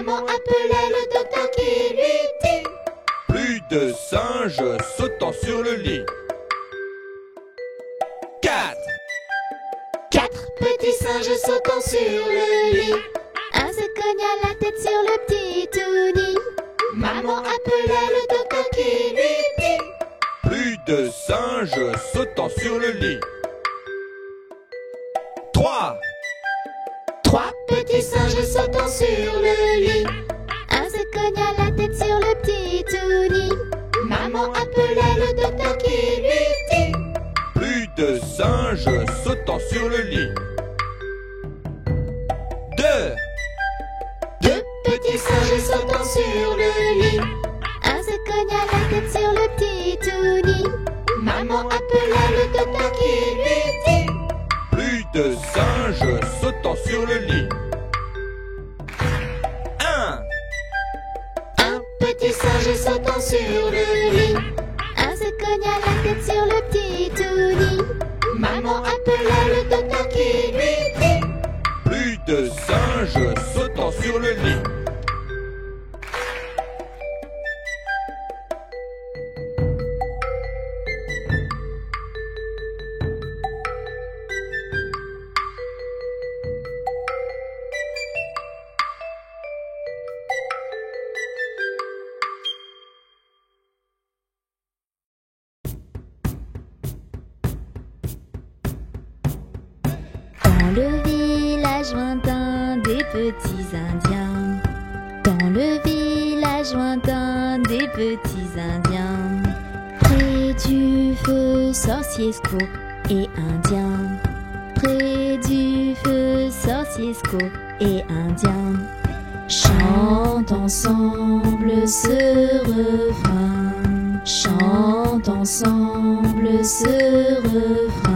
Maman appelait le docteur qui lui dit: plus de singes sautant sur le lit. 4. 4 petits singes sautant sur le lit. Un se cogna la tête sur le petit tout nid. Maman appelait le docteur qui lui dit: plus de singes sautant sur le lit. 3. 3 petits singes sautant sur le lit. Un se cogna la tête sur le petit tout nid. Maman appelait le docteur qui lui dit: plus de singes sautant sur le lit. 2. 2 petits singes sautant sur le lit. Un se cogna la tête sur le petit tout nid. Maman appelait le docteur qui lui dit: plus de singes sautant sur le lit. 1. Un petit singe sautant sur le lit. Un se cogna la tête sur le petit tout nid. Maman appelait le docteur qui lui dit: plus de singes sautant sur le lit. Dans le village lointain des petits Indiens. Dans le village lointain des petits Indiens. Près du feu, sorcier Sco et Indien. Près du feu, sorcier Sco et Indien. Chantent ensemble ce refrain. Chantent ensemble ce refrain.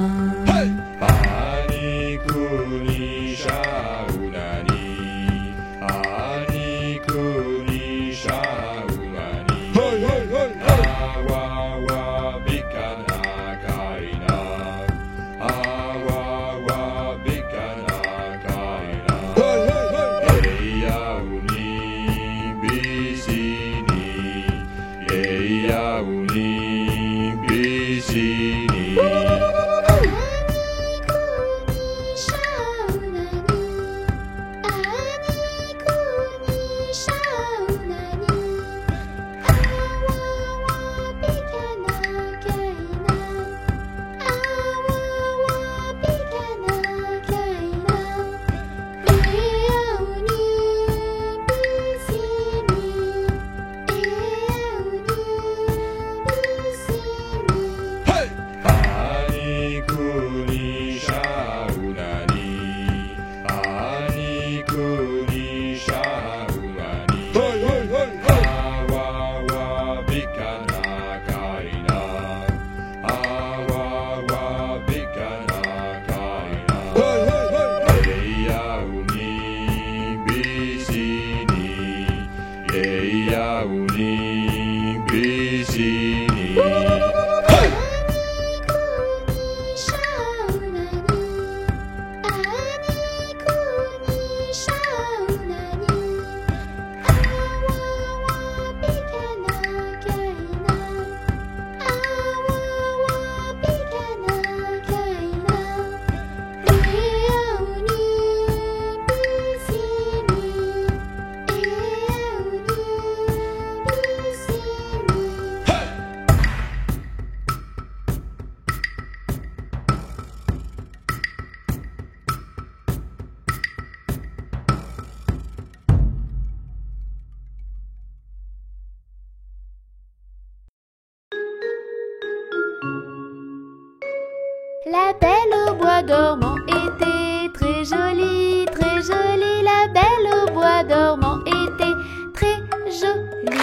La belle au bois dormant était très jolie, très jolie. La belle au bois dormant était très jolie.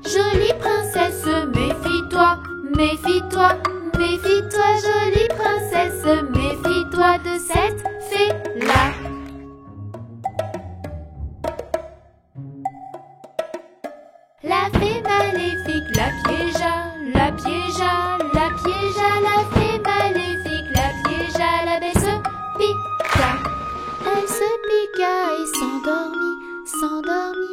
Jolie princesse, méfie-toi, méfie-toi, méfie-toi. Jolie princesse, méfie-toi de cette fée-là. La fée maléfique la piégea, la piégea, la piégea. La fée maléfique la piégea, la belle se piqua. Elle se piqua et s'endormit, s'endormit.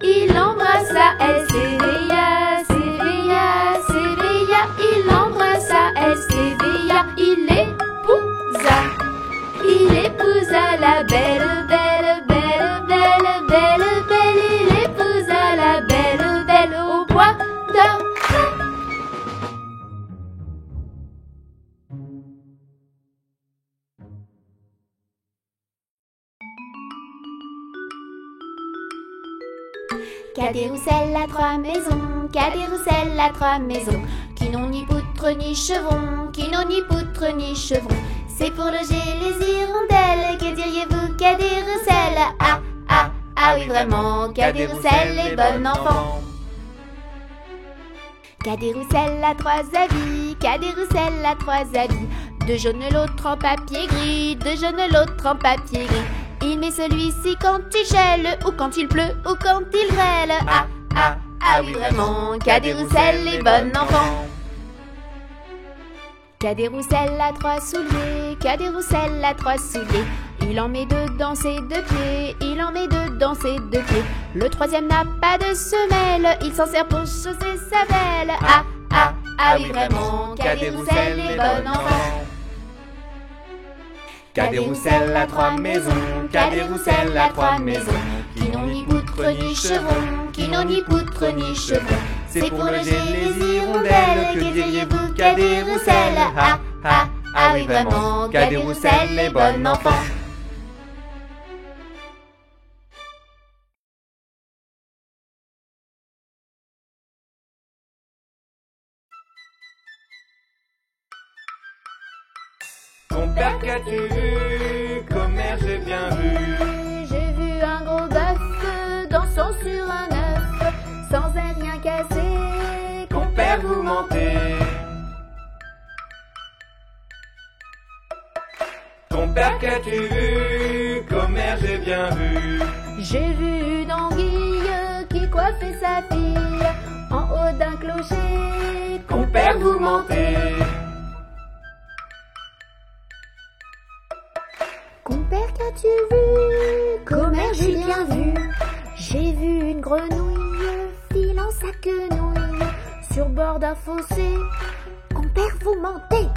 Il embrassa, elle s'éveilla, s'éveilla, s'éveilla. Il embrassa, elle s'éveilla. Il épousa la belle, belle, belle, belle, belle, belle. Il épousa la belle, belle au bois dormant. Cadet-Roussel a 3 maisons, Cadet-Roussel a 3 maisons, qui n'ont ni poutre ni chevrons, qui n'ont ni poutre ni chevrons. C'est pour loger les hirondelles, que diriez-vous, Cadet-Roussel? Ah, ah, ah oui vraiment, Cadet-Roussel est bon enfant. Cadet-Roussel a 3 habits, Cadet-Roussel a 3 habits, 2 jaunes l'autre en papier gris, 2 jaunes l'autre en papier gris. Il met celui-ci quand il gèle, ou quand il pleut, ou quand il grêle. Ah, ah, ah oui vraiment, Cadet-Roussel est bon enfant. Cadet-Roussel a 3 souliers, Cadet-Roussel a 3 souliers. Il en met 2 dans ses 2 pieds, il en met 2 dans ses 2 pieds. Le 3e n'a pas de semelle, il s'en sert pour chausser sa belle. Ah, ah, ah oui vraiment, Cadet-Roussel est bon enfant. Cadet-Roussel a 3 maisons, Cadet-Roussel a 3 maisons, qui n'ont ni poutre ni chevrons, qui n'ont ni poutre ni chevrons. C'est pour loger les hirondelles, que diriez-vous, Cadet-Roussel? Ah, ah, ah oui vraiment, Cadet-Roussel est bon enfant. Compère, qu'as-tu vu? Commère, j'ai bien vu. J'ai vu un gros bœuf dansant sur un œuf, sans un rien cassé. Compère, vous mentez. Compère, qu'as-tu vu? Commère, j'ai bien vu. J'ai vu une anguille qui coiffait sa fille en haut d'un clocher. Compère, vous mentez. Compère, qu'as-tu vu? Commère, j'ai bien vu. J'ai vu une grenouille filant sa quenouille sur bord d'un fossé. Compère, vous mentez.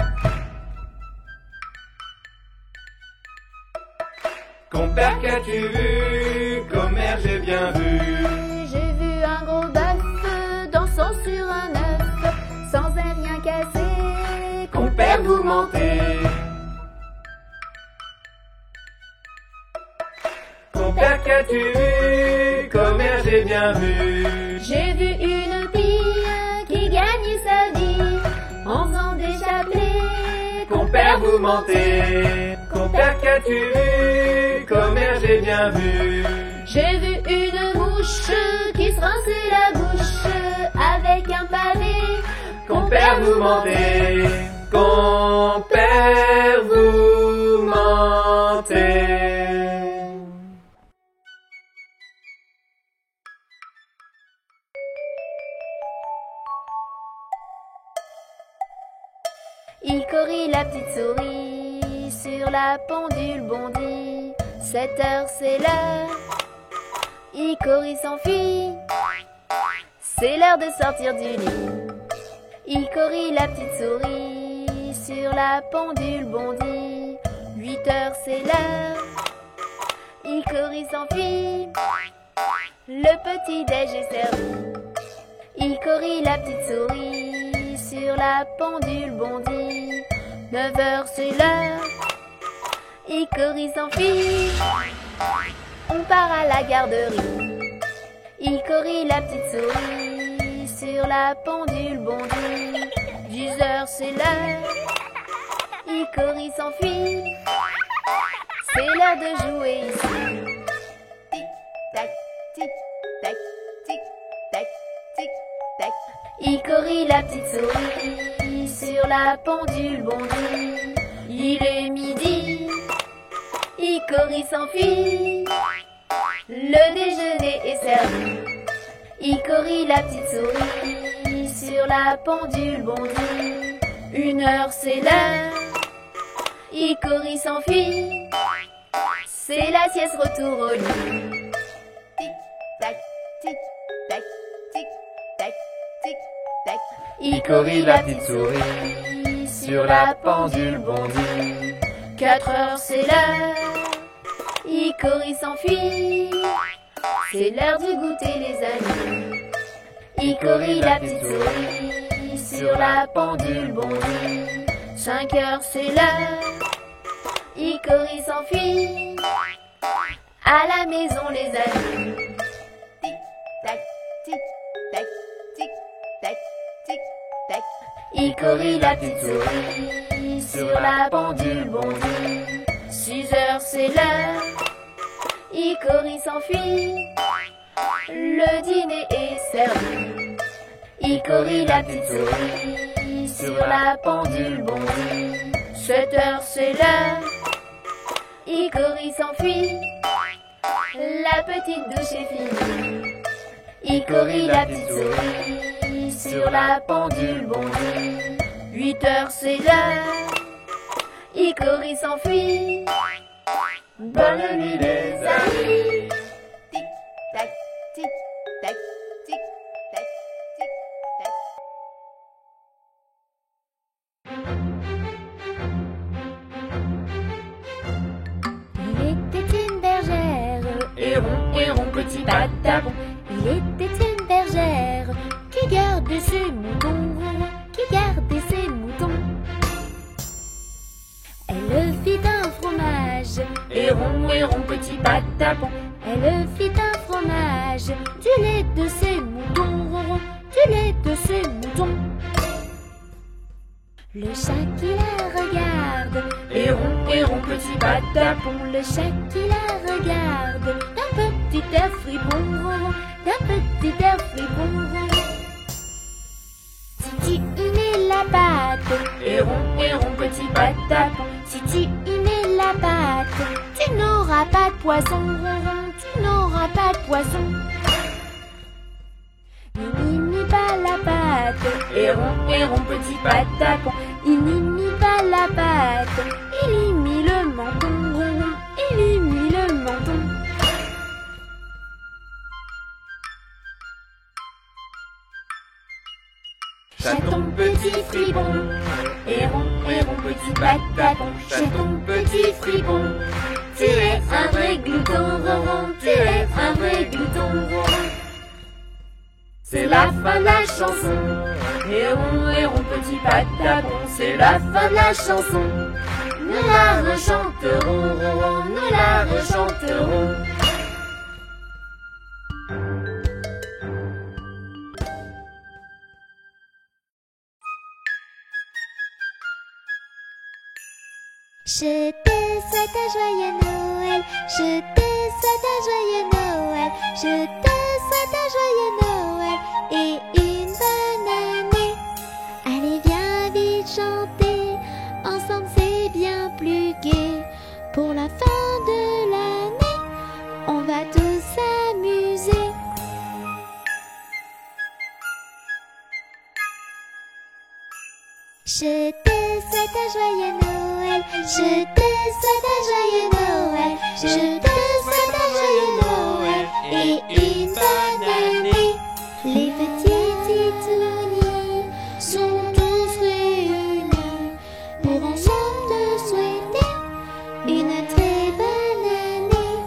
Compère, qu'as-tu vu? Commère, j'ai bien vu. J'ai vu un gros bœuf dansant sur un œuf sans un rien cassé. Compère, vous mentez. Compère, qu'as-tu vu? Commère, j'ai bien vu. J'ai vu une fille qui gagne sa vie en faisant des chapelets. Compère, vous mentez. Compère, qu'as-tu vu? Commère, j'ai bien vu. J'ai vu une mouche qui se rinçait la bouche avec un pavé. Compère, vous mentez. Compère, vous mentez. Icorie la petite souris sur la pendule bondit. 7 heures c'est l'heure. Icorie s'enfuit. C'est l'heure de sortir du lit. Icorie la petite souris sur la pendule bondit. 8 heures c'est l'heure. Icorie s'enfuit. Le petit déj est servi. Icorie la petite souris sur la pendule bondit. 9 heures c'est l'heure. Icorie s'enfuit. On part à la garderie. Icorie la petite souris sur la pendule bondit. 10 heures c'est l'heure. Icorie s'enfuit. C'est l'heure de jouer ici. Tic tac, tic tac, tic tac, tic tac. Icorie la petite souris sur la pendule bondit. Il est midi. Icorie s'enfuit. Le déjeuner est servi. Icorie la petite souris sur la pendule bondit. 1 heure c'est l'heure. Icorie s'enfuit. C'est la sieste, retour au lit. Tic tac, tic-tac, tic-tac, tic-tac. Icori la petite souris, sur la pendule bondit. 4 heures c'est l'heure, Icori s'enfuit. C'est l'heure du goûter les amis. Icori la petite souris, sur la pendule bondit. 5 heures c'est l'heure, Icori s'enfuit. À la maison les amis. Tic-tac, tic-tac, tic-tac, tic-tac. Icori la petite souris, sur la pendule bondit. 6 heures c'est l'heure, Icori s'enfuit. Le dîner est servi. Icori la petite souris, sur la pendule bondit. 7 heures c'est l'heure, Icori s'enfuit. La petite douche est finie. Icori la petite souris, sur la pendule bondit. 8 heures c'est l'heure, Icori s'enfuit. Bonne nuit les amis. Tic-tac, tic-tac, tic-tac, tic-tac. Il était une bergère, Héron, petit patapon. il était une bergère qui gardait ses moutons, qui gardait ses moutons. Elle fit un fromage, Héron, petit patapon. elle fit un fromage, du lait de ses moutons, du lait de ses moutons. Le chat qui la regarde, Héron, petit patapon. le chat qui la regarde, d'un petit air fripon, d'un petit air fripon. Si tu y mets la pâte, Héron, petit patapon. si tu y mets la pâte, tu n'auras pas de poisson, tu n'auras pas de poisson. Il n'y pas la pâte, Héron, petit patapon. il n'y pas la pâte, il y mit le menton, il y mit le menton. Chaton, petit fripon. Héron, petit patapon. Chaton, petit fripon. Tu es un vrai glouton, tu es un vrai glouton. C'est la fin de la chanson. Héron, petit patapon. C'est la fin de la chanson. Nous la rechanterons, nous la rechanterons. Je te souhaite un joyeux Noël, je te souhaite un joyeux Noël, je te souhaite un joyeux Noël et une bonne année. Allez viens vite chanter, ensemble c'est bien plus gai. Pour la fin de l'année, on va tous s'amuser. Je te souhaite un joyeux Noël, je te souhaite un joyeux Noël, je te souhaite un joyeux Noël et une bonne année. Les petits titounis sont tous réunis pour ensemble te souhaiter une très bonne année.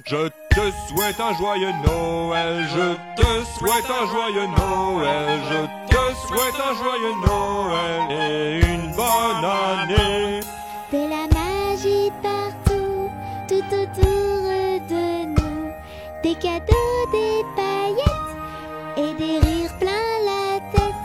Je te souhaite un joyeux Noël, je te souhaite un joyeux Noël, je te souhaite un joyeux Noël et une bonne année. De la magie partout, tout autour de nous, des cadeaux, des paillettes et des rires plein la tête.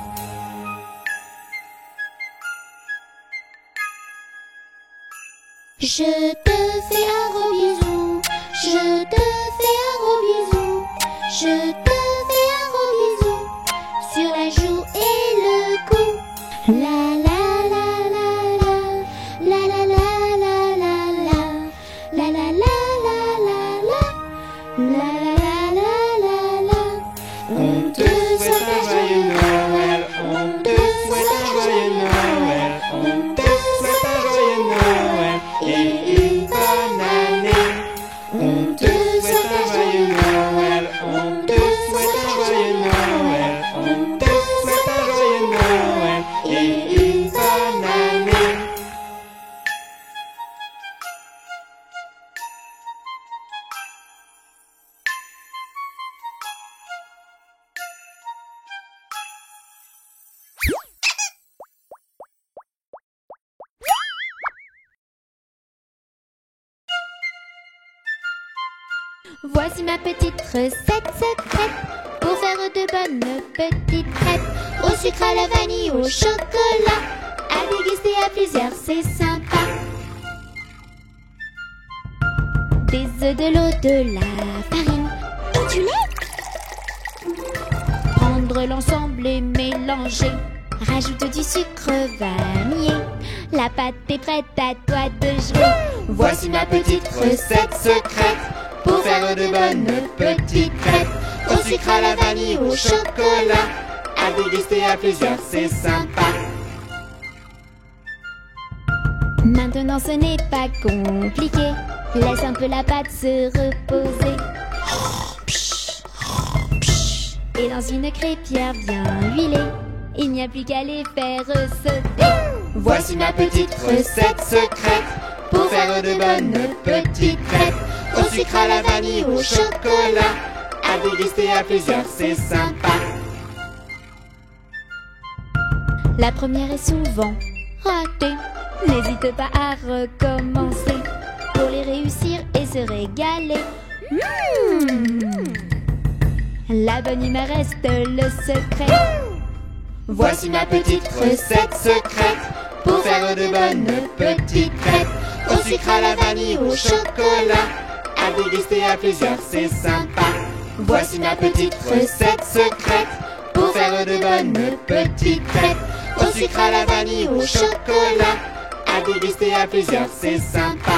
Je te fais un gros bisou, je te fais un gros bisou, je te fais un gros bisou sur la joue et le cou. La la la la la, la la la la la la, la la la la la la, la la la la la. On te souhaite un joyeux Noël, on te souhaite un joyeux Noël, on te souhaite un joyeux Noël et une bonne Voici ma petite recette secrète pour faire de bonnes petites crêpes. Au sucre, à la vanille, au chocolat, à déguster à plusieurs, c'est sympa. Des œufs, de l'eau, de la farine et du lait. Prendre l'ensemble et mélanger. Rajoute du sucre vanillé. La pâte est prête, à toi de jouer. Voici ma petite recette secrète pour faire de bonnes petites crêpes. Au sucre, à la vanille, au chocolat, à déguster à plusieurs, c'est sympa. Maintenant ce n'est pas compliqué. Laisse un peu la pâte se reposer. Et dans une crêpière bien huilée, il n'y a plus qu'à les faire sauter. Voici ma petite recette secrète pour faire de bonnes petites crêpes. Au sucre, à la vanille, au chocolat, à déguster à plusieurs, c'est sympa. La première est souvent ratée. N'hésite pas à recommencer pour les réussir et se régaler. La bonne humeur reste le secret. Voici ma petite recette secrète pour faire de bonnes petites crêpes. Au sucre, à la vanille, au chocolat, à déguster à plusieurs, c'est sympa. Voici ma petite recette secrète pour faire de bonnes petites crêpes. Au sucre, à la vanille, au chocolat, à déguster à plusieurs, c'est sympa.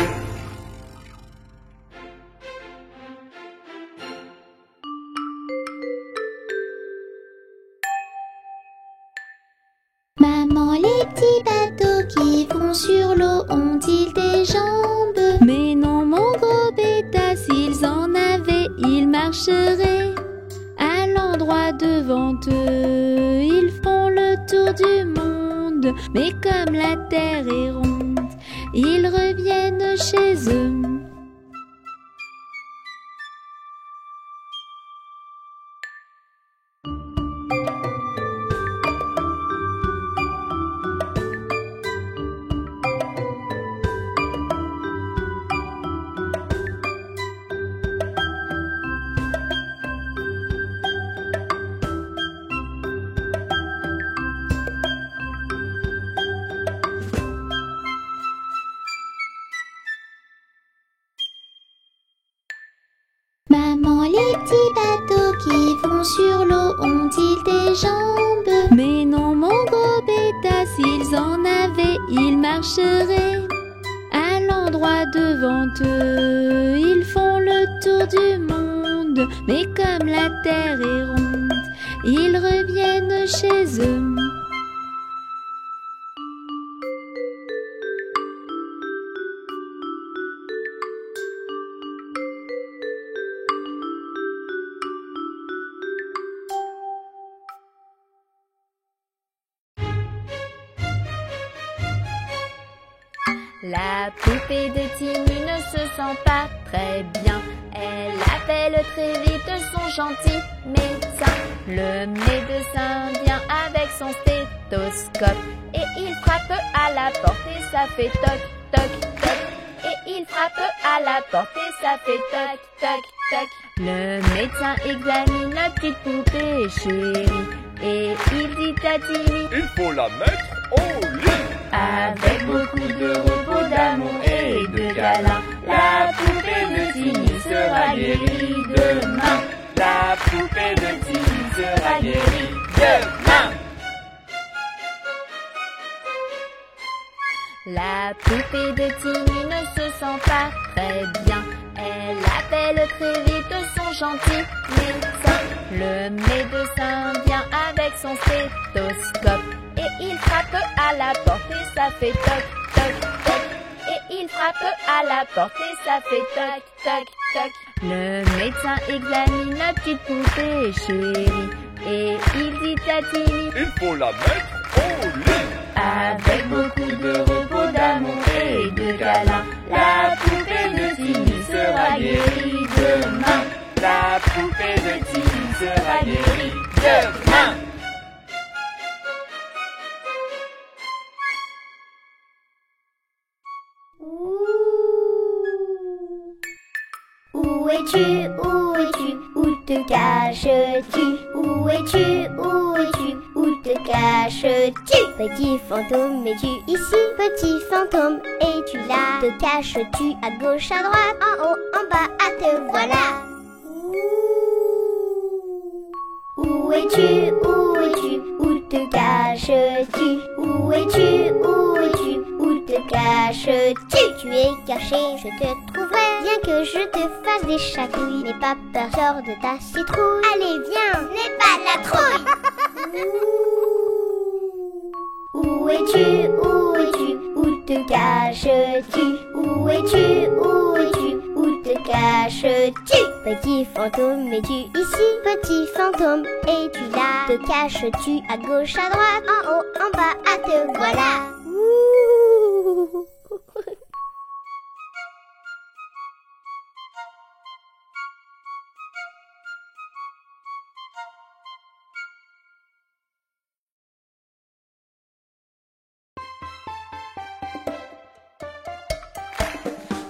Maman, les petits bateaux qui vont sur l'eau ont-ils des jambes? Mais non, mon gros bêta, s'ils en avaient, ils marcheraient. À l'endroit devant eux, ils font le tour du monde. Mais comme la terre est ronde, ils reviennent chez eux. Maman, les petits bateaux qui vont sur l'eau ont-ils des jambes? Mais non, mon gros bêta, s'ils en avaient, ils marcheraient. À l'endroit devant eux, ils font le tour du monde. Mais comme la terre est ronde, ils reviennent chez eux. La poupée de Timmy ne se sent pas très bien. Elle appelle très vite son gentil médecin. Le médecin vient avec son stéthoscope et il frappe à la porte et ça fait toc, toc, toc. Et il frappe à la porte et ça fait toc, toc, toc. Le médecin examine la petite poupée chérie et il dit à Timmy: il faut la mettre au lit. Avec beaucoup de repos, d'amour et de câlins, la poupée de Timmy sera guérie demain. La poupée de Timmy sera guérie demain. La poupée de Timmy ne se sent pas très bien. Elle appelle très vite son gentil médecin. Le médecin vient avec son stéthoscope et il frappe à la porte et ça fait toc, toc, toc. Et il frappe à la porte et ça fait toc, toc, toc. Le médecin examine la petite poupée chérie et il dit à Timmy: il faut la mettre au lit. Avec beaucoup de repos, d'amour et de câlins, la poupée de Timmy sera guérie demain. La poupée de Timmy sera guérie demain. Où Où es-tu? Où es-tu? Où te caches-tu? Où es-tu? Où es-tu? Où te caches-tu? Petit fantôme, es-tu ici? Petit fantôme, es-tu là? Te caches-tu à gauche, à droite? En haut, en bas, à te voilà! Où es-tu? Où es-tu? Où te caches-tu? Où es-tu? Où es-tu? Où te caches-tu? Tu es caché, je te trouverai. Bien que je te fasse des chatouilles, n'aie pas peur, sors de ta citrouille. Allez, viens, n'aie pas de la trouille. Où es-tu? Où es-tu? Où te caches-tu? Où es-tu? Où es-tu? Où te caches-tu? Petit fantôme, es-tu ici? Petit fantôme, es-tu là? Te caches-tu à gauche, à droite? En haut, en bas, à te voilà! Ouh.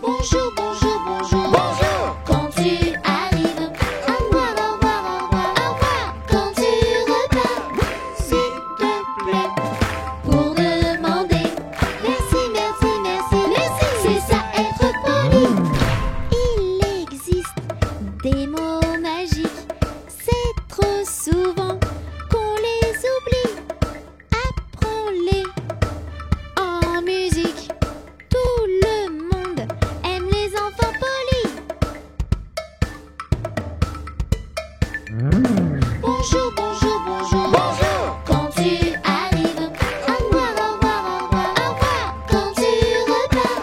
Bonjour, bonjour, bonjour. Bonjour! Quand tu arrives, au revoir, au revoir, au revoir, au revoir. Quand tu repars, s'il te plaît, pour demander merci, merci, merci, merci. C'est ça être poli. Il existe des mots magiques, c'est trop souvent qu'on les oublie. Apprends-les en musique. Tout le monde aime les enfants polis. Bonjour, bonjour, bonjour. Bonjour! Quand tu arrives, au revoir, au revoir, au revoir, au revoir. Quand tu repars,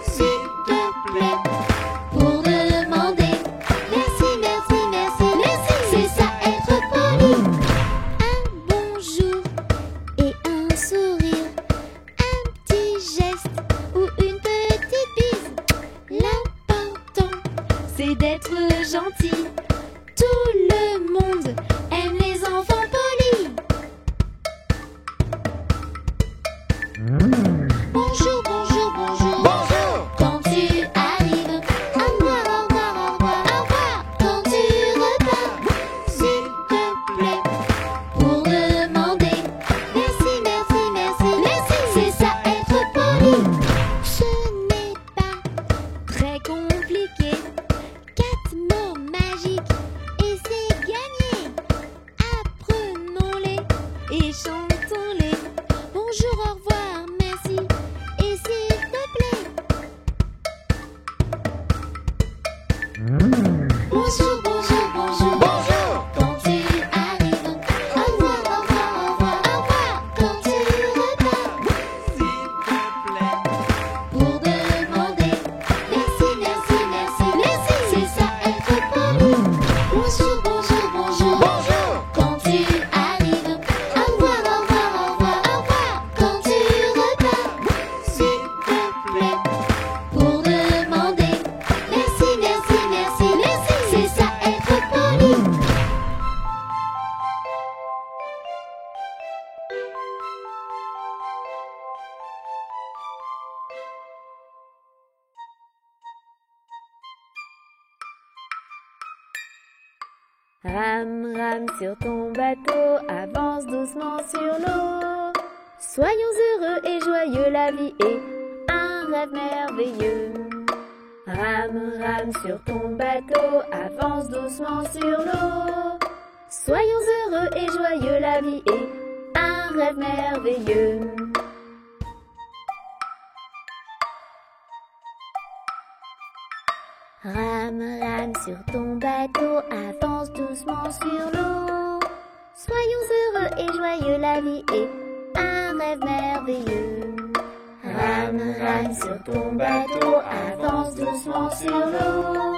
s'il te plaît, pour demander merci, merci, merci, merci. C'est ça être poli. Un bonjour et un sourire, un petit geste ou une petite bise. L'important, c'est d'être gentil. Tout le monde aime les enfants polis. Bonjour, bonjour, bonjour. Bonjour! Quand tu arrives, au revoir, au revoir, au revoir, au revoir. Quand tu repars, s'il te plaît, pour demander merci, merci, merci, merci. C'est ça être poli. Ce n'est pas très compliqué. 4 mots magiques et c'est gagné. Apprenons-les et chantons-les. Bonjour, au revoir, merci et s'il te plaît. Bonjour, bonjour, bonjour. Bonjour! Quand tu arrives, au revoir, au revoir, au revoir, au revoir. Quand tu repars, S'il te plaît. pour demander merci, merci, merci, merci. C'est ça être poli. Bonjour, bonjour, bonjour. Bonjour! Quand tu arrives, au revoir, au revoir, au revoir, au revoir. Quand tu repars, s'il te plaît, pour demander merci, merci, merci, merci. C'est ça être poli. Rame, rame sur ton bateau, avance doucement sur l'eau. Soyons heureux et joyeux, la vie est un rêve merveilleux. Rame, rame sur ton bateau, avance doucement sur l'eau. Soyons heureux et joyeux, la vie est un rêve merveilleux. Rame, rame sur ton bateau, avance doucement sur l'eau. Soyons heureux et joyeux, la vie est un rêve merveilleux. Rame, rame sur ton bateau, avance doucement sur l'eau.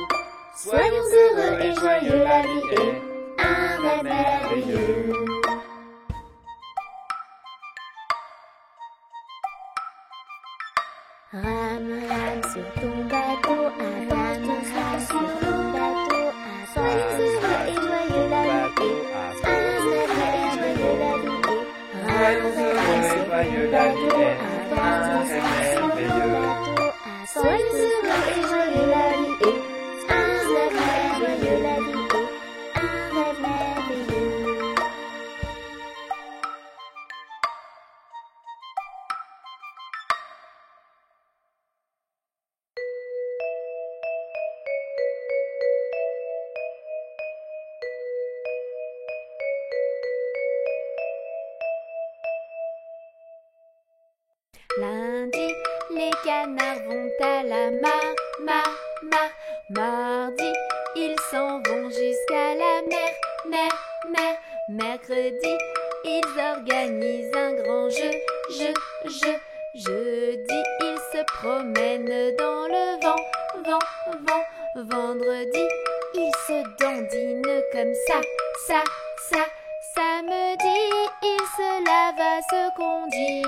Soyons heureux et joyeux, la vie est un rêve merveilleux. Rame, rame sur ton bateau, avance doucement sur ton bateau. Soyons heureux et joyeux, la vie est un rêve merveilleux, la vie est. Rame, rame sur ton bateau, avance doucement sur ton bateau. Soyons heureux et joyeux, la vie est un rêve merveilleux. canards vont à la mardi, ils s'en vont jusqu'à la mer. Mercredi, ils organisent un grand jeu. Jeudi, ils se promènent dans le vent. Vendredi, ils se dandinent comme ça. Samedi, ils se lavent à ce qu'on dit.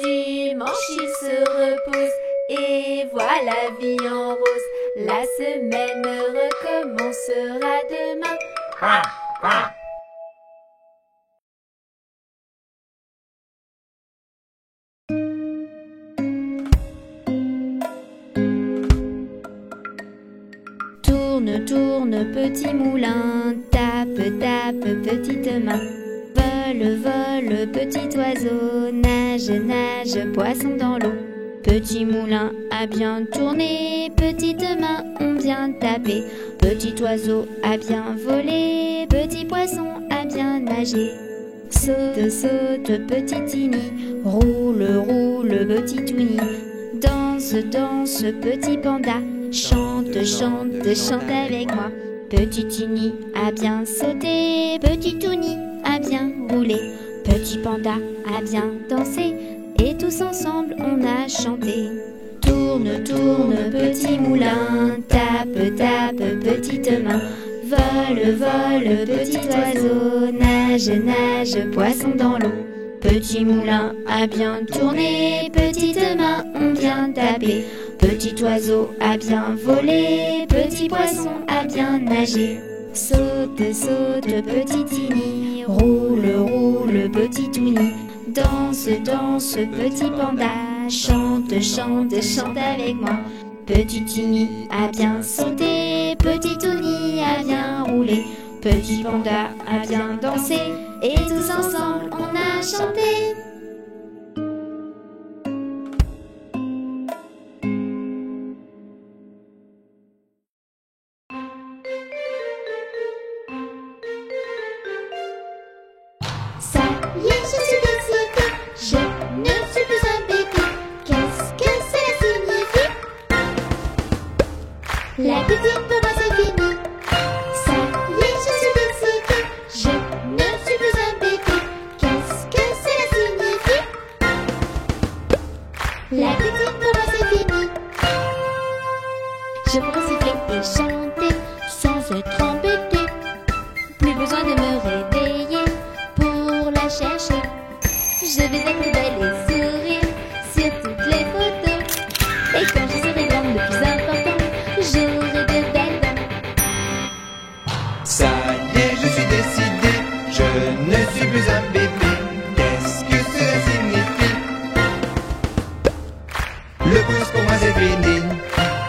Dimanche, ils se reposent. Et voilà, vie en rose. La semaine recommencera demain. Tourne, petit moulin, tape, petite main. Vole, petit oiseau, nage, poisson dans l'eau. Petit moulin a bien tourné, petite main ont bien tapé. Petit oiseau a bien volé, petit poisson a bien nagé. Saute, petit Tini, roule, petit Touni. Danse, petit panda, chante avec moi. Petit Tini a bien sauté, petit Touni a bien roulé. Petit panda a bien dansé, et tous ensemble on a chanté. Tourne, petit moulin, tape, petite main. Vole, petit oiseau, nage, poisson dans l'eau. Petit moulin a bien tourné, petites mains ont bien tapé. Petit oiseau a bien volé, petit poisson a bien nagé. Saute, petit Tini, roule, petit Touni. Danse, petit panda, chante avec moi. Petit Tini a bien sauté, petit Touni a bien roulé. Petit panda a bien dansé, et tous ensemble on a chanté. Ça y est, je suis décidée, je ne suis plus un bébé. Qu'est-ce que cela signifie? La petite pour moi c'est fini. Ça y est, je suis décidée, je ne suis plus un bébé. Qu'est-ce que cela signifie? La petite pour moi c'est fini. Je pourrais siffler et chanter sans être embêtée. Plus besoin de me réveiller pour la chercher. Je vais être belle et sourire sur toutes les photos. Et quand je serai grande, le plus important, j'aurai de belles dents. Ça y est, je suis décidé, je ne suis plus un bébé. Qu'est-ce que cela signifie? Le pouce pour moi c'est fini.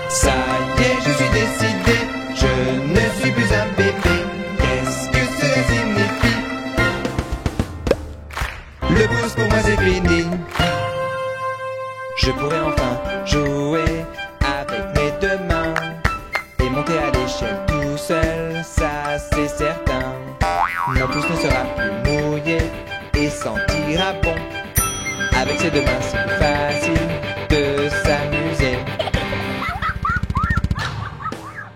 Ça y est, je suis décidé, je ne suis plus un bébé. Qu'est-ce que cela signifie? Le pouce pour moi c'est fini. Je pourrai enfin jouer avec mes deux mains et monter à l'échelle tout seul, ça c'est certain. Mon pouce ne sera plus mouillé et sentira bon. Avec ses deux mains c'est plus facile de s'amuser.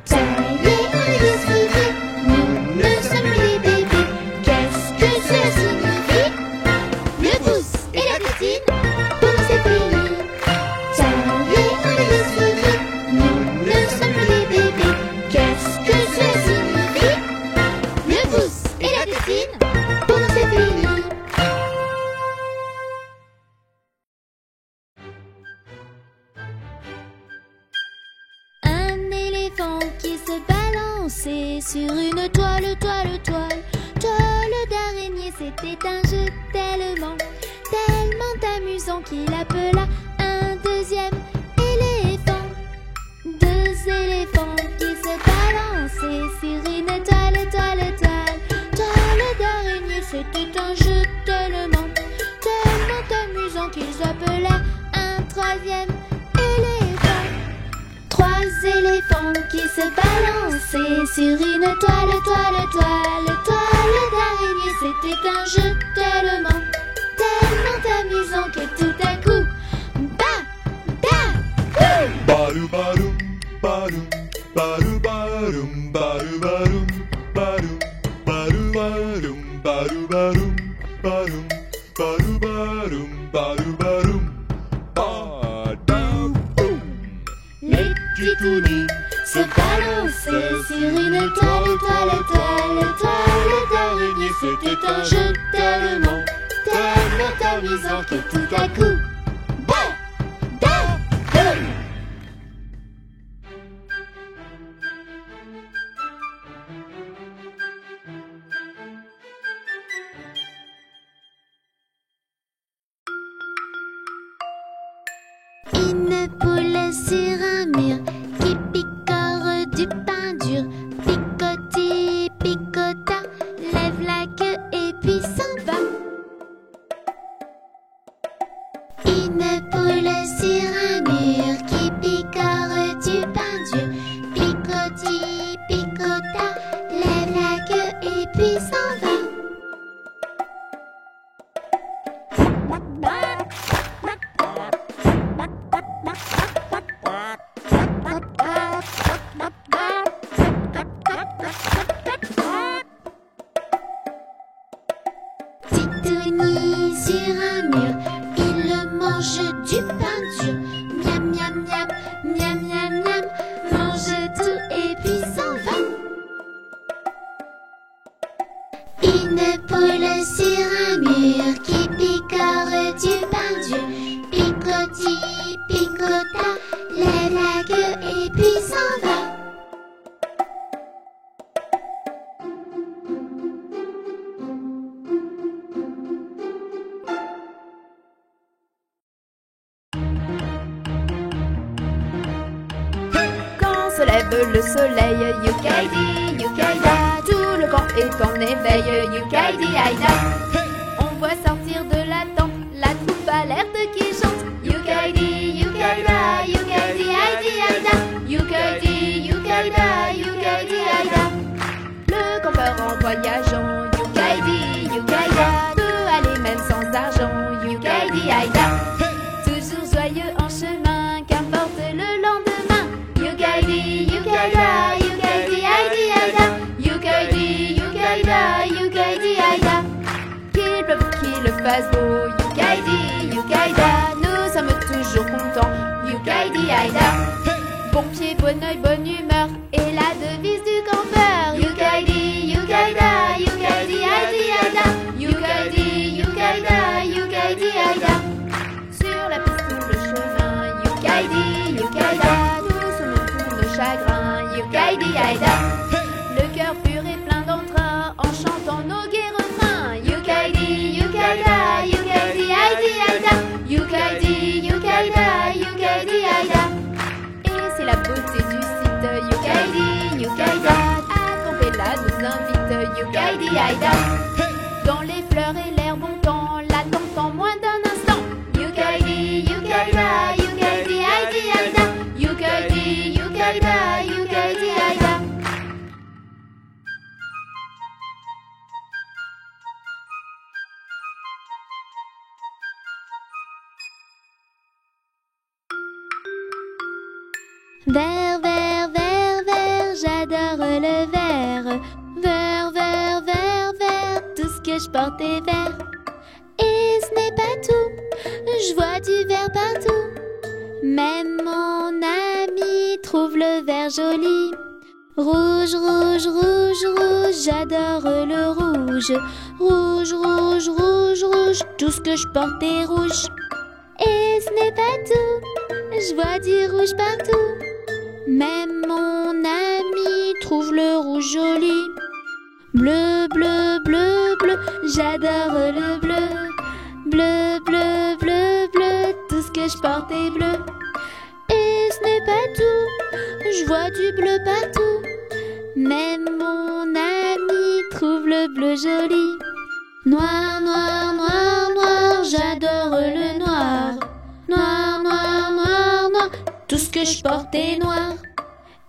Ça y est, on est décidé, nous ne sommes plus des bébés. Qu'est-ce que cela signifie? Le pouce et la tétine, pour nous c'est fini. Ça y est, on est décidé, nous ne sommes plus des bébés. Qu'est-ce que cela signifie? Le pouce et la tétine, pour nous c'est fini. Un éléphant qui se balançait sur une toile d'araignée. C'était un jeu tellement amusant qu'il appela un deuxième éléphant. Deux éléphants qui se balançaient sur une toile d'araignée. C'était un jeu tellement amusant qu'ils appelaient un troisième éléphant. Trois éléphants qui se balançaient sur une toile d'araignée. C'était un jeu tellement amusant que tout à coup, bah, Badou badou, badou, badou badou, badou badou, badou, badou badou, badou badou, badou, badou badou, badou badou, badou. Les titounous se balançaient sur une toile, toile, toile, toile d'araignée. C'était un jeu tellement, tellement amusant que tout à coup, une poule sur un mur qui picore du pain dur. Picoti, picota, lève la queue et puis s'en va. Une poule sur un mur qui picore du pain dur. Picoti, picota, lève la queue et puis s'en va. Titouni sur un mur, il mange du pain dur. Miam, miam, miam, miam, miam, miam, mange tout et puis s'en va. Une poule sur un mur qui picore du pain dur. Picoti, picota, lève la queue et puis s'en va. Quand se lève le soleil, yukaidi, yukaida, tout le camp est en éveil, yukaidi, aïda. On voit sortir de la tente la troupe alerte qui chante, yukaidi, yukaida, yukaidi, aïdi, aïda, yukaidi, yukaida, yukaidi, aïda. Le campeur en voyageant, yukaidi, yukaida, peut aller même sans argent, yukaidi, aïda. Toujours joyeux en chemin, qu'importe le lendemain, yukaidi, yukaida, yukaidi, aïdi, aïda, yukaidi, yukaida, yukaidi, aïda. Qu'il pleuve, qu'il fasse beau, yukaidi, yukaida, nous sommes toujours contents, yukaidi, aïda. Bon pied, bon oeil, bonne humeur, et la devise du campeur, yukaidi, yukaida, yukaidi, aïdi, aïda, yukaidi, yukaida, yukaidi, aïda. Sur la piste ou le chemin, yukaidi, yukaida, nous sommes tous nos chagrins, yukaidi, aïda. Le cœur pur et plein d'entrain, en chantant nos gai refrains, yukaidi, yukaida, yukaidi, aïdi, aïda, yukaidi, yukaida, yukaidi, aïda. Et c'est la beauté du site, yukaidi, yukaida, à camper là nous invite, yukaidi, aïda. Dans les fleurs et l'air bon temps, l'attente en moins d'un instant, yukaidi, yukaida, yukaidi, aïdi, aïda, yukaidi, yukaida, yukaidi, aïda. Vert, vert, vert, vert, j'adore le vert. Vert, vert, vert, vert, tout ce que je porte est vert. Et ce n'est pas tout, je vois du vert partout. Même mon ami trouve le vert joli. Rouge, rouge, rouge, rouge, j'adore le rouge. Rouge, rouge, rouge, rouge, tout ce que je porte est rouge. Et ce n'est pas tout, je vois du rouge partout. Même mon ami trouve le rouge joli. Bleu, bleu, bleu, bleu, j'adore le bleu. Bleu, bleu, bleu, bleu, tout ce que je porte est bleu. Et ce n'est pas tout, je vois du bleu partout. Même mon ami trouve le bleu joli. Noir, noir, noir, noir, j'adore le noir. Noir, noir, noir, noir, tout ce que je porte est noir.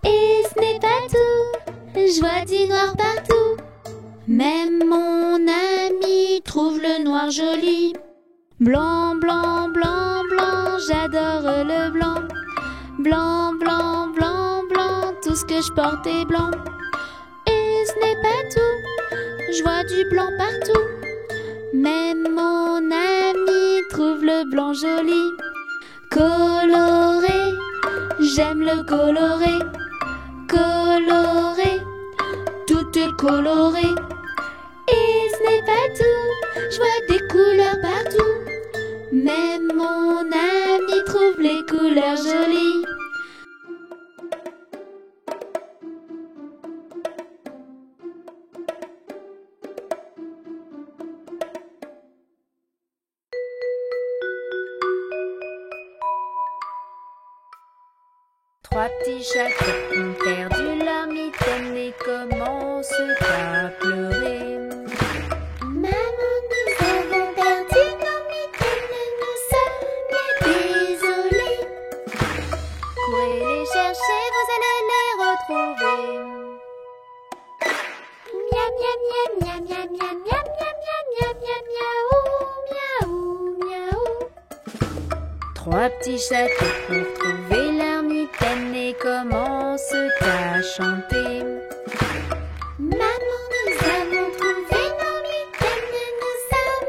Et ce n'est pas tout, je vois du noir partout. Même mon ami trouve le noir joli. Blanc, blanc, blanc, blanc, j'adore le blanc. Blanc, blanc, blanc, blanc, tout ce que je porte est blanc. Et ce n'est pas tout, je vois du blanc partout. Même mon ami trouve le blanc joli. Coloré, j'aime le coloré. Coloré, tout est coloré. Et ce n'est pas tout, je vois des couleurs partout. Même mon ami trouve les couleurs jolies. Trois petits chatons ont perdu leur mitaine et commencent à pleurer. Maman, nous avons perdu nos mitaines et nous sommes désolés. Courez les chercher, vous allez les retrouver. Miam, miam, miam, miam, miam, miam, miam, miam, miam, miam, miaou, miaou, miaou. Trois petits chatons ont retrouvé leur mitaine et commencent à chanter. Maman, nous avons trouvé nos mitaines et nous sommes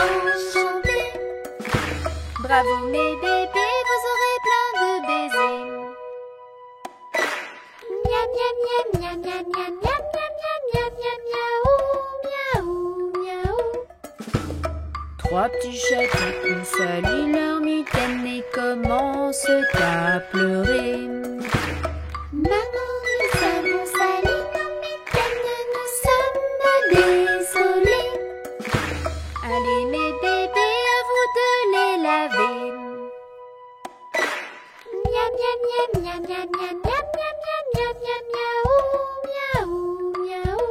enchantés. Bravo mes bébés, vous aurez plein de baisers. Miam, miam, miam, miam, miam, miam, miam, miam, miam, miam, miaou, miaou, miaou. Trois petits chatons ont sali leur mitaine et commencent à pleurer. Maman, nous avons sali nos mitaines et nous sommes désolés. Allez mes bébés, à vous de les laver. Miam, miam, miam, miam, miam, miam, miam, miam, miam, miam, miaou, miaou, miaou.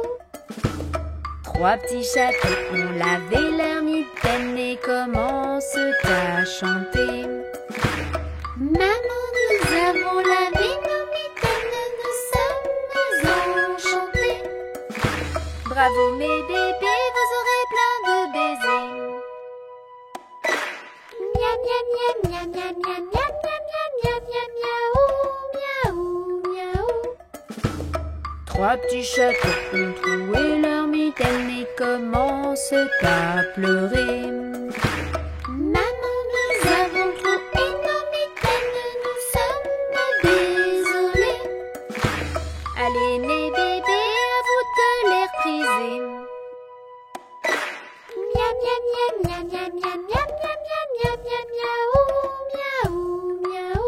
Trois petits chatons ont lavé leur mitaine et commencent à chanter. Maman, nous avons lavé nos mitaines et nous sommes enchantés. Bravo mes bébés, vous aurez plein de baisers. Miam, miam, miam, miam, miam, miam, miam, miam, miam, miam, miaou, miaou, miaou. Trois petits chatons ont trouvé leur mitaine et commencent à pleurer. Maman, nous avons trouvé nos mitaines et nous sommes désolés. Allez mes bébés, à vous de les repriser. Miam, miam, miam, miam, miam, miam, miam, miam, miam, miam, miaou, miaou, miaou.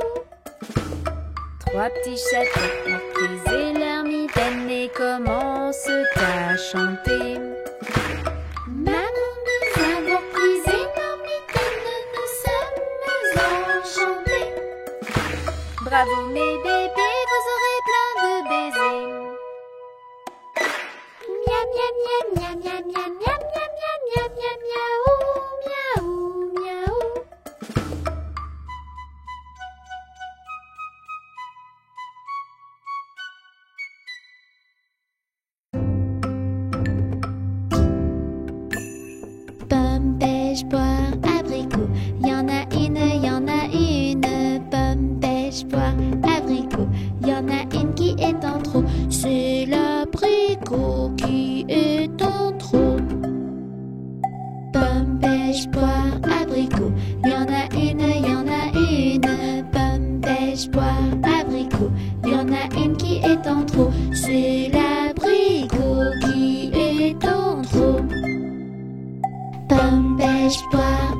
Trois petits chatons ont prisé leur mitaine et commencent à chanter. Maman, nous avons prisé nos mitaines et nous sommes enchantés. Bravo mes bébés, vous aurez plein de baisers. Miam, miam, miam, miam, miam, miam, miam, miam, miam, miam, miaou, miaou, miaou. Pomme, pêche, poire, abricot. Y en a une, y en a une. Pomme, pêche, poire, abricot. Y en a une qui est en trop. C'est l'abricot qui est en trop. Pomme, pêche, poire, abricot. Y en a une, y en a une. Pomme, pêche, poire, abricot. Y en a une qui est en trop. C'est l'abricot qui est en trop. Pomme, pêche, poire,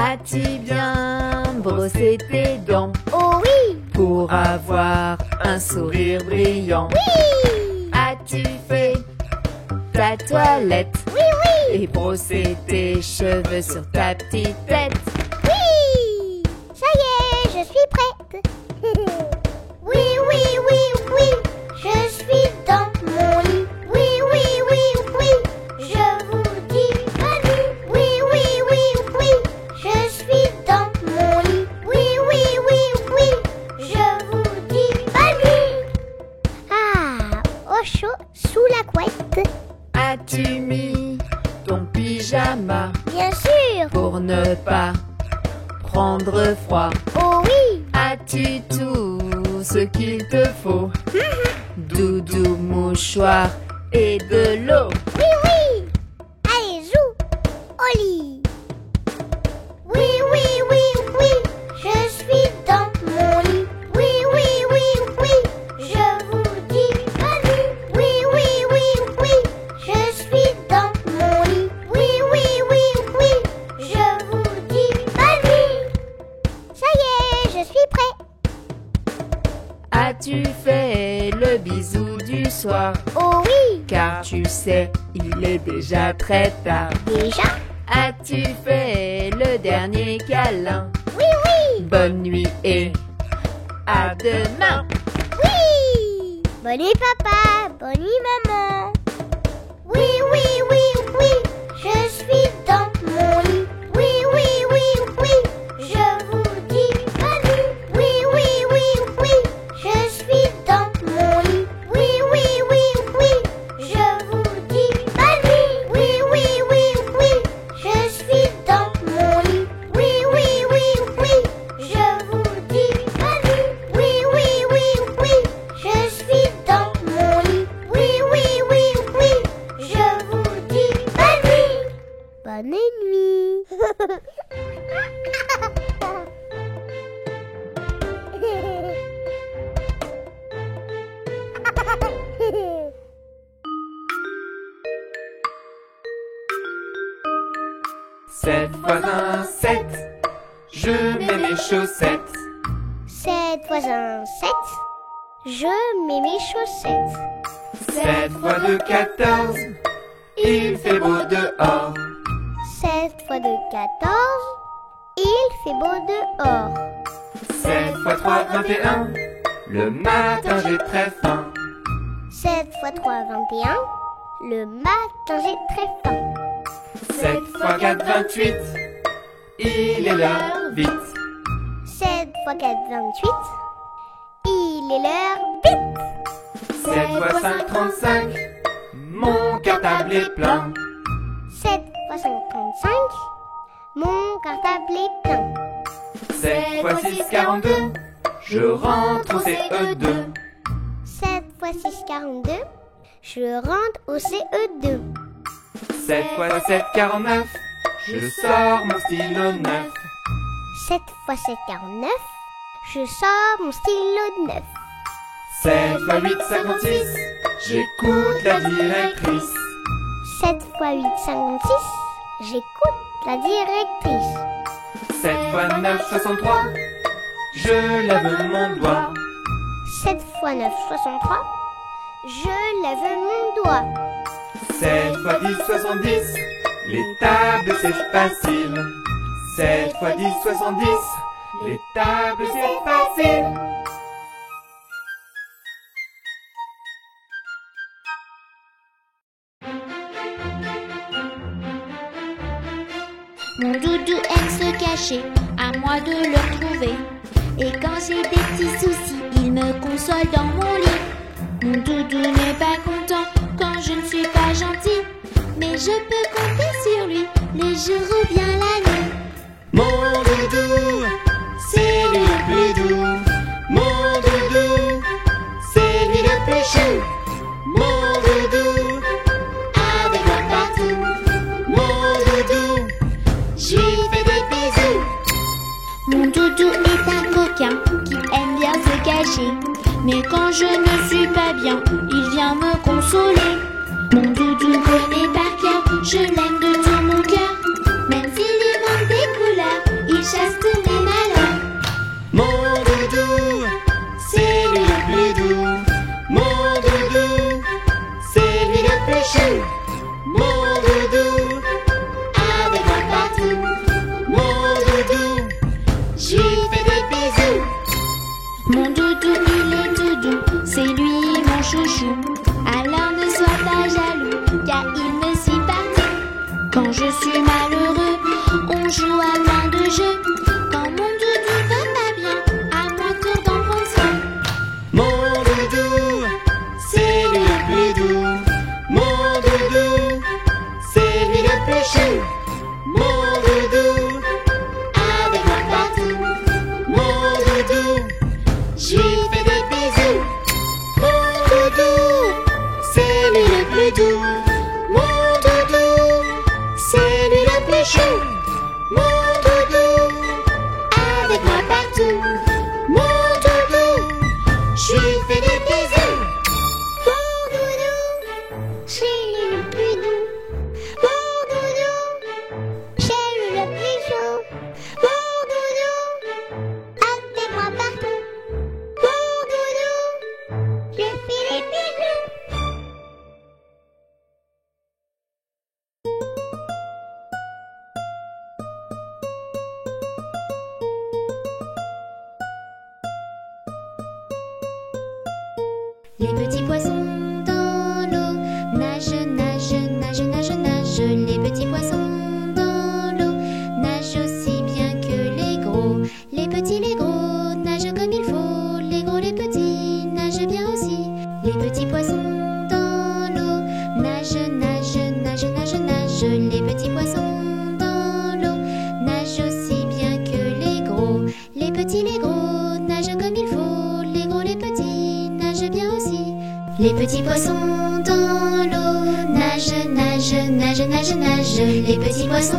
As-tu bien brossé tes dents Oh oui, pour avoir un sourire brillant? oui, As-tu fait ta toilette oui, oui, et brossé tes cheveux sur ta petite tête? oui. Ça y est, je suis prête. Oui, oui, oui, oui, je suis dans mon lit. Oui, oui, oui, oui, je vous dis bonne nuit. Oui, oui, oui, oui, je suis dans mon lit. Oui, oui, oui, oui, je vous dis bonne nuit. Ah, au chaud, sous la couette. As-tu mis ton pyjama Bien sûr. pour ne pas prendre froid? Oh oui. As-tu tout ce qu'il te faut? Doudou, mouchoir et de l'eau. Oui, oui. Allez, joue au lit. Oui, oui, oui, oui, je suis dans mon lit. Oui, oui, oui, oui, je vous dis bonne nuit. Oui, oui, oui, oui, je suis dans mon lit. Oui, oui, oui, oui, je vous dis bonne nuit. Ça y est, je suis prêt. As-tu fait le bisou du soir? Oh oui, Car tu sais, il est déjà très tard. déjà. As-tu fait le dernier câlin? Oui, oui, Bonne nuit et à demain. oui. Bonne nuit papa, bonne nuit maman. Oui, oui, oui, oui, je suis dans mon lit. Oui, oui, oui, oui, je vous dis bonne nuit. Oui, oui, oui, oui, je suis dans mon lit. Oui, oui, oui, oui, je vous dis bonne nuit. Oui, oui, oui, oui, je suis dans mon lit. Oui, oui, oui, oui, je vous dis bonne nuit. Oui, oui, oui, oui, je suis dans mon lit. Oui, oui, oui, oui, je vous dis bonne nuit. Bonne nuit. Sept fois un 7, je mets mes chaussettes. 7 fois un 7, je mets mes chaussettes. 7 fois 2, 14, il fait beau dehors. 7 fois 2, 14, il fait beau dehors. 7 fois 3, 21, le matin j'ai très faim. 7 fois 3, 21, le matin j'ai très faim. 7 fois 4, 28, il est l'heure vite. 7 fois 4, 28, il est l'heure vite. 7 fois 5, 35, mon cartable est plein. 7 fois 5, 35, mon cartable est plein. 7 fois 6, 42, je rentre au CE2. 7 fois 6, 42, je rentre au CE2. 7 fois 7, 49, je sors mon stylo neuf. 7 fois 7, 49, je sors mon stylo neuf. 7 fois 8, 56, j'écoute la directrice. 7 fois 8, 56, j'écoute la directrice. 7 fois 9, 63, je lève mon doigt. 7 fois 9, 63, je lève mon doigt. 7 fois 10, 70, les tables c'est facile. 7 fois 10, 70, les tables c'est facile. Mon doudou aime se cacher, à moi de le retrouver. Et quand j'ai des petits soucis, il me console dans mon lit. Mon doudou n'est pas content quand je ne suis pas gentille, mais je peux compter sur lui, les jours ou bien la nuit. Mon doudou, c'est lui le plus doux. Mon doudou, c'est lui le plus chou. Mon doudou, avec moi partout. Mon doudou, je lui fais des bisous. Mon doudou est un coquin qui aime bien se cacher, mais quand je ne suis pas bien, il vient me consoler. Mon doudou connaît par cœur, je l'aime de tout mon cœur, même s'il lui manque des couleurs, suis malheureux. On joue à plein de jeux. Quand mon doudou va pas bien, à mon tour d'en prendre soin. Mon doudou, c'est lui le plus doux. Mon doudou, c'est lui le plus chou. Mon doudou, avec moi partout. Mon doudou, je lui fais des bisous. Mon doudou, c'est lui le plus doux. Mon doudou, c'est lui le plus chou. Mon doudou, avec moi partout. Mon doudou, je lui fais des bisous. Mon doudou, c'est lui le plus doux. Mon doudou, c'est lui le plus chaud. Mon doudou, avec moi partout. Mon doudou, je lui fais des bisous. Les petits poissons dans l'eau nagent, nagent, nagent, nagent, nagent. Les petits poissons dans l'eau nagent aussi bien que les gros. Les petits, les gros nagent comme il faut. Les gros, les petits nagent bien aussi. Les petits poissons dans l'eau nagent, nagent, nagent, nagent, nagent. Les petits poissons dans l'eau nagent aussi bien que les gros. Les petits, les gros nagent comme il faut. Les gros, les petits nagent bien aussi. Les petits poissons dans l'eau nagent, nagent, nagent, nagent, nagent. Les petits poissons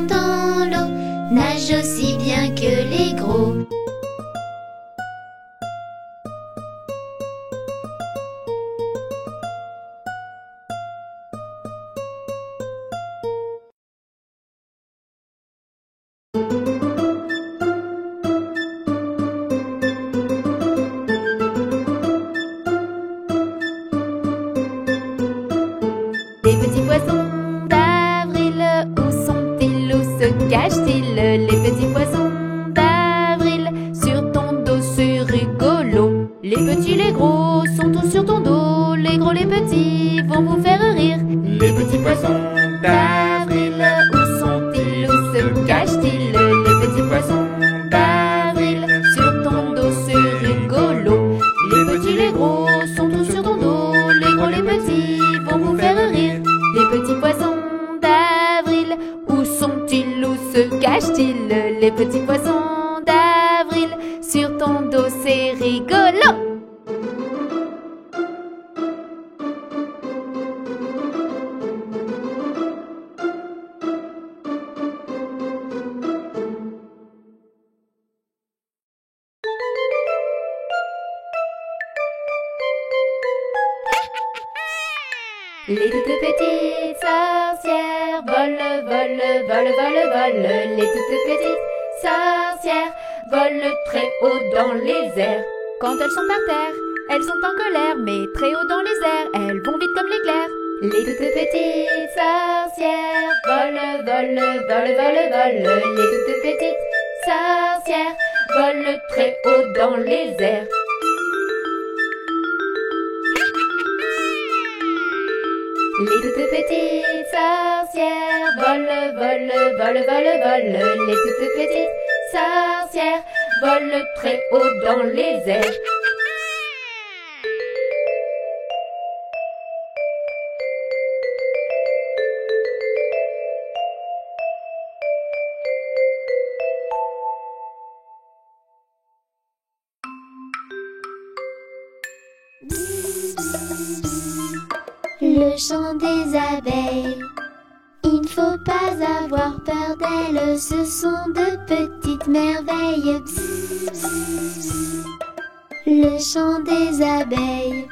dans l'eau nagent aussi bien que les gros. Les petits poissons d'avril, où sont-ils, où se cachent-ils? Les petits poissons d'avril, sur ton dos c'est rigolo. Les petits, les gros sont tous sur ton dos. Les gros, les petits vont vous faire rire. Les petits poissons d'avril, où sont-ils, où se cachent-ils? Les petits poissons d'avril, sur ton dos c'est rigolo. Les petits, les gros sont tous sur ton dos. Les gros, les petits vont vous faire rire. Les petits poissons d'avril, où sont-ils, où se cachent-ils? Les petits poissons d'avril, sur ton dos c'est rigolo. Les toutes petites sorcières volent, volent, volent, volent, volent. Les toutes petites sorcières volent très haut dans les airs. Quand elles sont par terre, elles sont en colère, mais très haut dans les airs, elles vont vite comme l'éclair. Les toutes petites sorcières volent, volent, volent, volent, volent. Les toutes petites sorcières volent très haut dans les airs. Les toutes petites sorcières volent, volent, volent, volent, volent. Les toutes petites sorcières volent très haut dans les airs. Le chant des abeilles. Il ne faut pas avoir peur d'elles, ce sont de petites merveilles. Bzz, bzz, bzz. Le chant des abeilles.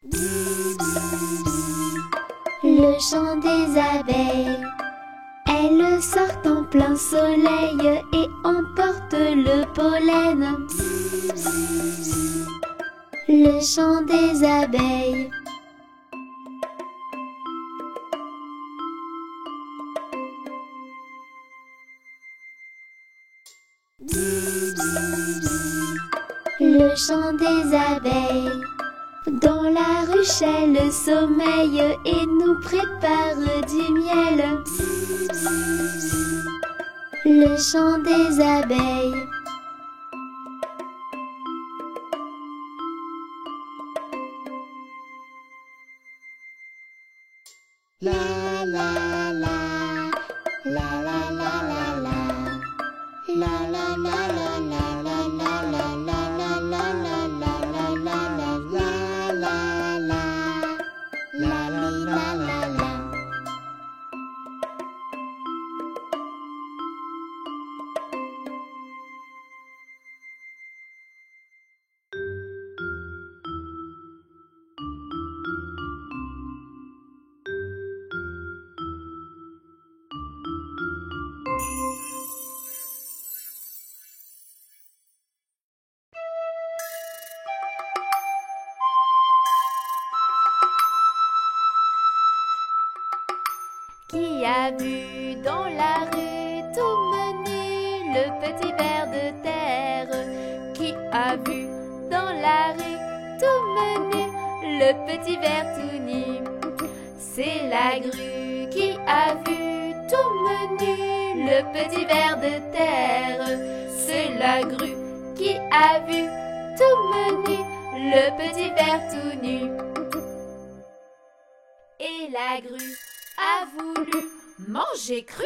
Bzz, bzz, bzz. Le chant des abeilles. Elles sortent en plein soleil et emportent le pollen. Bzz, bzz, bzz. Le chant des abeilles. Bzz, bzz, bzz. Le chant des abeilles. Dans la ruche, elles sommeillent et nous préparent du miel. Psst, psst, psst. Le chant des abeilles. La la la, la la la la la, la la la la la la la la la la la la la la la la la. Qui a vu dans la rue tout menu le petit ver de terre? Qui a vu dans la rue tout menu le petit ver tout nu? C'est la grue qui a vu tout menu le petit ver de terre. C'est la grue qui a vu tout menu le petit ver tout nu. Et la grue a voulu manger cru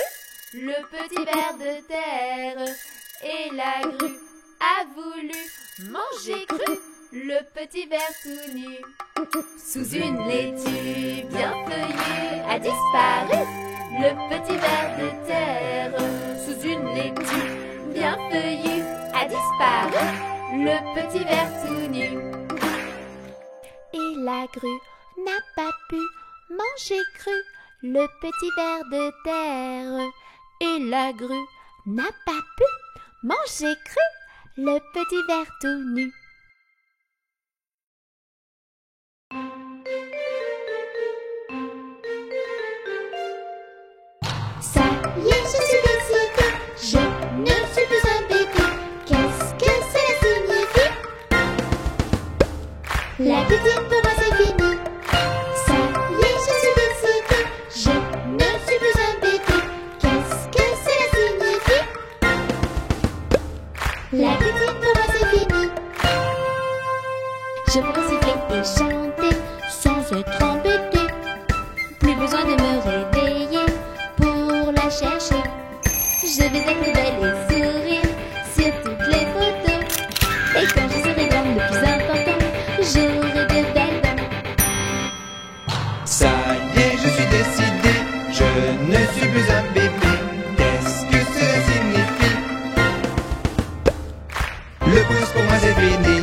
le petit ver de terre. Et la grue a voulu manger cru le petit ver tout nu. Sous une laitue bien feuillue a disparu le petit ver de terre. Sous une laitue bien feuillue a disparu le petit ver tout nu. Et la grue n'a pas pu manger cru le petit ver de terre. Et la grue n'a pas pu manger cru le petit ver tout nu. Ça y est, je suis décidée, je ne suis plus un bébé. Qu'est-ce que cela signifie? La petite pour moi c'est fini. Ça y est, je suis décidée, je ne suis plus un bébé. Qu'est-ce que cela signifie? La petite pour moi c'est fini. Je pourrais siffler et chanter sans être embêtée. Plus besoin de me réveiller pour la chercher. Je vais être belle et sourire sur toutes les photos. Et quand je serai grande, le plus important, j'aurai de belles dents. Ça y est, je suis décidé, je ne suis plus un bébé. Qu'est-ce que cela signifie? Le pouce pour moi c'est fini.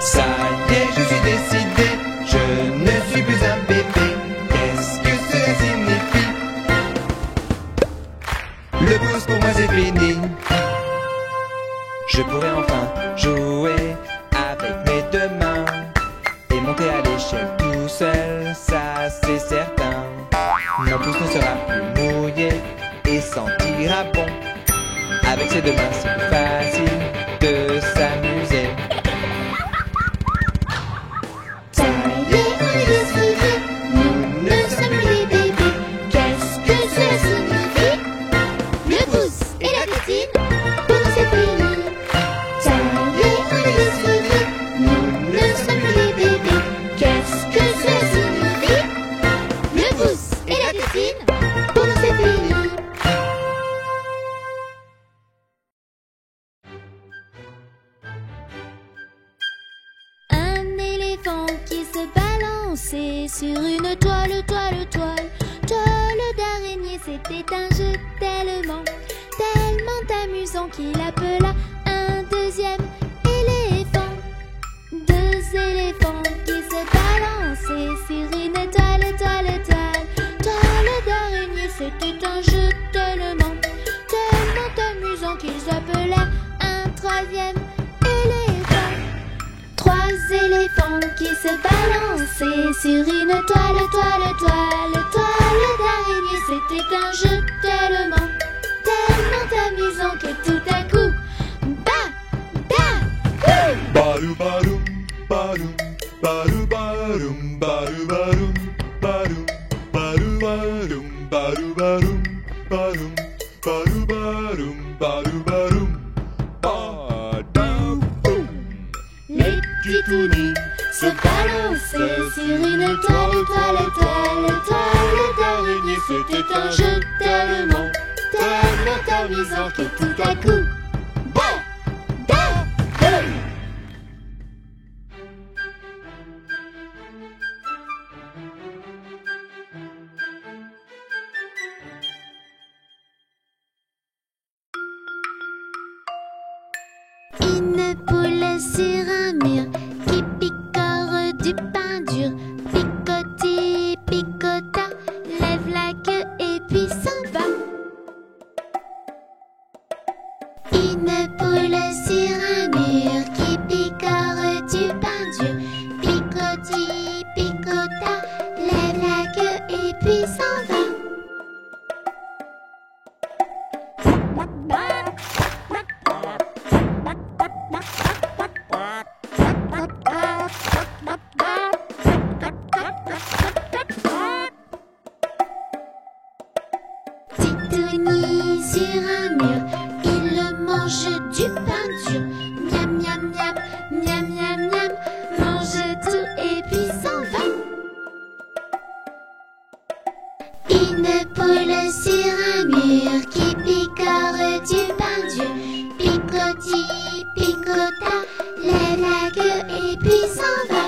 Ça y est, je suis décidé, je ne suis plus un bébé. Qu'est-ce que cela signifie? Le pouce pour moi c'est fini. Je pourrais enfin jouer avec mes deux mains et monter à l'échelle tout seul, ça c'est certain. Mon pouce ne sera plus mouillé et sentira bon. Avec ses deux mains c'est plus facile de s'amuser. Ça y est, on est décidé, nous ne sommes plus des bébés. Qu'est-ce que cela signifie? Le pouce et la tétine, pour nous c'est fini. Ça y est, on est décidé, nous ne sommes plus des bébés. Qu'est-ce que cela signifie? Le pouce et la tétine, pour nous c'est fini. Un éléphant qui se balançait sur une toile, toile, toile, toile d'araignée. C'était un jeu tellement, tellement amusant qu'il appela un deuxième éléphant. Deux éléphants qui se balançaient sur une toile, toile, toile, toile d'araignée. C'était un jeu tellement, tellement amusant qu'ils appelèrent un troisième éléphant. Trois éléphants qui se balançaient sur une toile, toile, toile, toile d'araignée. C'était un jeu tellement, tellement amusant que tout à coup, bah, bah, bouh! Bahut, Badoum, badou, badoum, badoum, badou, badoum, badou, badoum, badaboum. Les petits tounous se balançaient sur une toile, toile, toile, toile d'araignée. C'était un jeu tellement, tellement amusant que tout à coup, badaboum! Une poule sur un mur qui picore du pain dur. Picoti, picota, lève la queue et puis s'en va. Une poule sur un mur qui picore du pain dur. Picoti, picota, lève la queue et puis s'en va. Titouni sur un mur, il mange du pain dur. Miam, miam, miam, miam, miam, miam, mange tout et puis s'en va. Une poule sur un mur qui picore du pain dur. Picoti, picota, lève la queue et puis s'en va.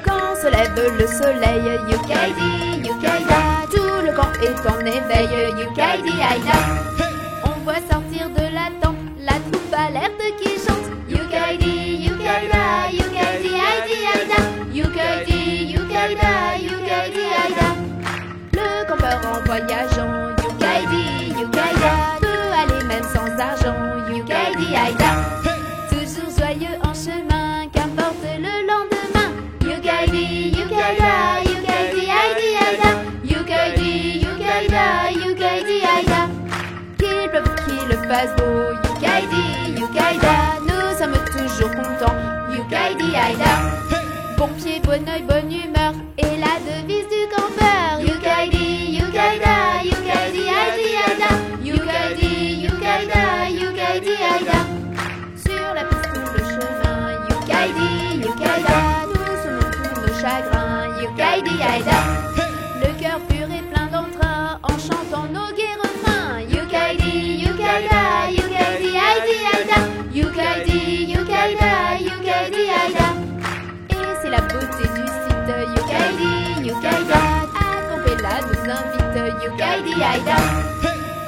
Quand se lève le soleil, yukaidi, yukaida, tout le camp est en éveil, yukaidi, aïda. On voit sortir de la tente la troupe alerte qui chante, yukaidi, yukaida, yukaidi, aïdi, aïda, yukaidi, yukaida, yukaidi, aïda. Le campeur en voyageant, yukaidi, yukaida, peut aller même sans argent, yukaidi, aïda. Toujours joyeux en chemin, qu'importe le lendemain, yukaidi, yukaida, yukaidi, aïdi, aïda, yukaidi, yukaida, yukaidi, aïda. Qu'il pleuve, qu'il fasse beau, yukaidi, yukaida, nous sommes toujours contents, yukaidi, aïda. Bon pied, bon oeil, bonne humeur, et la devise du campeur, yukaidi, yukaida, yukaidi, aïdi, aïda, yukaidi, yukaida, yukaidi, aïda. Sur la piste ou le chemin, yukaidi, yukaida, nous sommes tous nos chagrins, yukaidi, aïda. Le cœur pur et plein d'entrain, en chantant nos gai refrains, yukaidi, yukaida, yukaidi, aïdi, aïda, yukaidi, yukaida, yukaidi, aïda. Et c'est la beauté du site, yukaidi, yukaida, à camper là nous invite, yukaidi, aïda.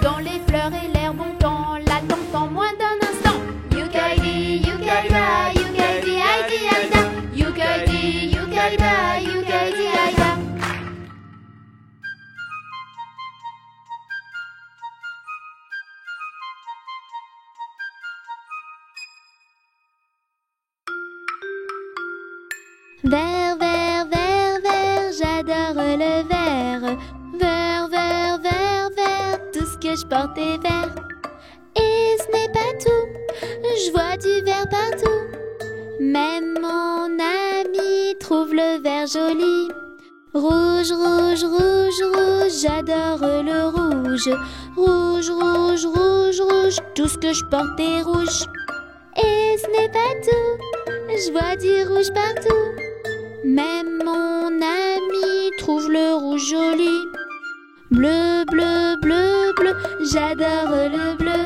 Dans les fleurs et l'air bon temps, l'attente en moins d'un instant, yukaidi, yukaida, yukaidi, aïdi, aïda, yukaidi, yukaida, yukaidi, aïda. Vert, vert, vert, vert, j'adore le vert. Vert, vert, vert, vert, tout ce que je porte est vert. Et ce n'est pas tout, je vois du vert partout. Même mon ami trouve le vert joli. Rouge, rouge, rouge, rouge, j'adore le rouge. Rouge, rouge, rouge, rouge, tout ce que je porte est rouge. Et ce n'est pas tout, je vois du rouge partout. Même mon ami trouve le rouge joli. Bleu, bleu, bleu, bleu, j'adore le bleu.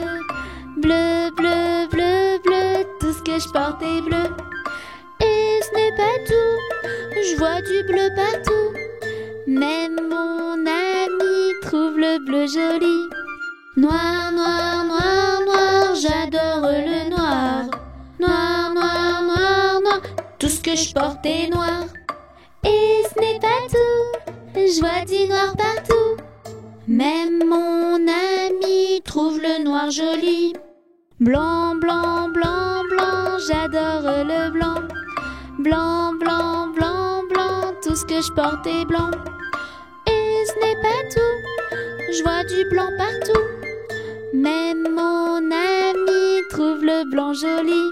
Bleu, bleu, bleu, bleu, tout ce que je porte est bleu. Et ce n'est pas tout, je vois du bleu partout. Même mon ami trouve le bleu joli. Noir, noir, noir, noir, j'adore le noir. Noir, noir, noir, noir, tout ce que je porte est noir. Et ce n'est pas tout, je vois du noir partout. Même mon ami trouve le noir joli. Blanc, blanc, blanc, blanc, j'adore le blanc. Blanc, blanc, blanc, blanc, tout ce que je porte est blanc. Et ce n'est pas tout, je vois du blanc partout. Même mon ami trouve le blanc joli.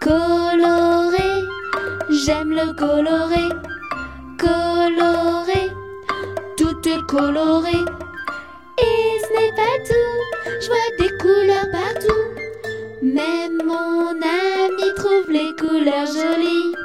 Coloré, j'aime le coloré. Coloré, tout est coloré. Et ce n'est pas tout, je vois des couleurs partout. Même mon ami trouve les couleurs jolies.